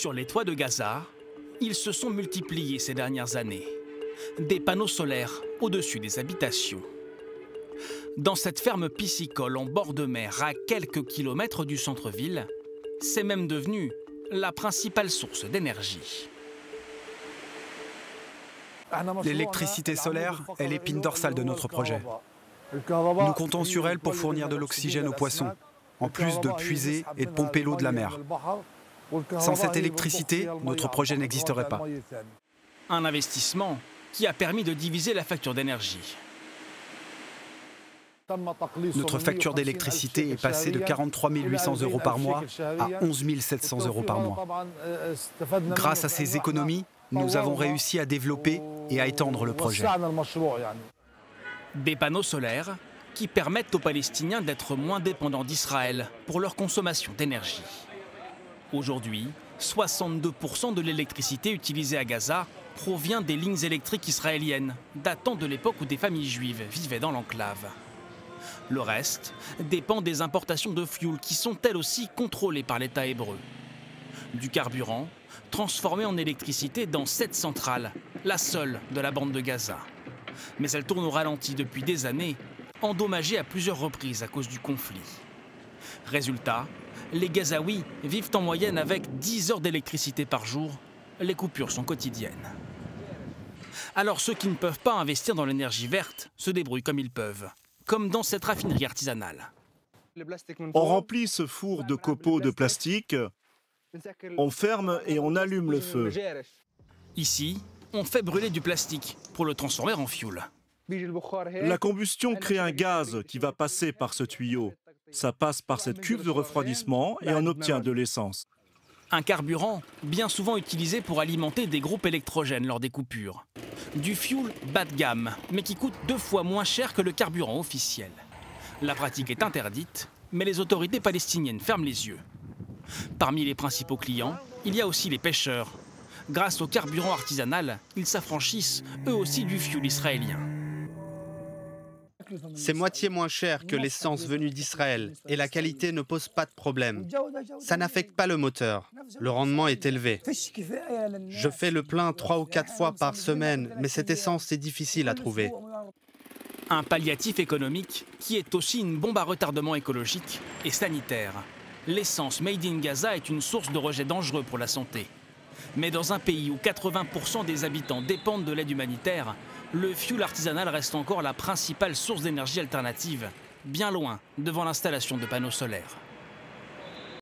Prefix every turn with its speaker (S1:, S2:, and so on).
S1: Sur les toits de Gaza, ils se sont multipliés ces dernières années. Des panneaux solaires au-dessus des habitations. Dans cette ferme piscicole en bord de mer à quelques kilomètres du centre-ville, c'est même devenu la principale source d'énergie.
S2: L'électricité solaire est l'épine dorsale de notre projet. Nous comptons sur elle pour fournir de l'oxygène aux poissons, en plus de puiser et de pomper l'eau de la mer. Sans cette électricité, notre projet n'existerait pas.
S1: Un investissement qui a permis de diviser la facture d'énergie.
S2: Notre facture d'électricité est passée de 43 800 € par mois à 11 700 € par mois. Grâce à ces économies, nous avons réussi à développer et à étendre le projet.
S1: Des panneaux solaires qui permettent aux Palestiniens d'être moins dépendants d'Israël pour leur consommation d'énergie. Aujourd'hui, 62% de l'électricité utilisée à Gaza provient des lignes électriques israéliennes, datant de l'époque où des familles juives vivaient dans l'enclave. Le reste dépend des importations de fioul qui sont elles aussi contrôlées par l'État hébreu. Du carburant transformé en électricité dans cette centrale, la seule de la bande de Gaza. Mais elle tourne au ralenti depuis des années, endommagée à plusieurs reprises à cause du conflit. Résultat, les Gazaouis vivent en moyenne avec 10 heures d'électricité par jour. Les coupures sont quotidiennes. Alors ceux qui ne peuvent pas investir dans l'énergie verte se débrouillent comme ils peuvent, comme dans cette raffinerie artisanale.
S3: On remplit ce four de copeaux de plastique, on ferme et on allume le feu.
S1: Ici, on fait brûler du plastique pour le transformer en fioul.
S3: La combustion crée un gaz qui va passer par ce tuyau. Ça passe par cette cuve de refroidissement et on obtient de l'essence.
S1: Un carburant bien souvent utilisé pour alimenter des groupes électrogènes lors des coupures. Du fioul bas de gamme, mais qui coûte 2 fois moins cher que le carburant officiel. La pratique est interdite, mais les autorités palestiniennes ferment les yeux. Parmi les principaux clients, il y a aussi les pêcheurs. Grâce au carburant artisanal, ils s'affranchissent eux aussi du fioul israélien.
S4: C'est moitié moins cher que l'essence venue d'Israël et la qualité ne pose pas de problème. Ça n'affecte pas le moteur. Le rendement est élevé. Je fais le plein 3 ou 4 fois par semaine, mais cette essence est difficile à trouver.
S1: Un palliatif économique qui est aussi une bombe à retardement écologique et sanitaire. L'essence made in Gaza est une source de rejet dangereux pour la santé. Mais dans un pays où 80% des habitants dépendent de l'aide humanitaire, le fioul artisanal reste encore la principale source d'énergie alternative, bien loin devant l'installation de panneaux solaires.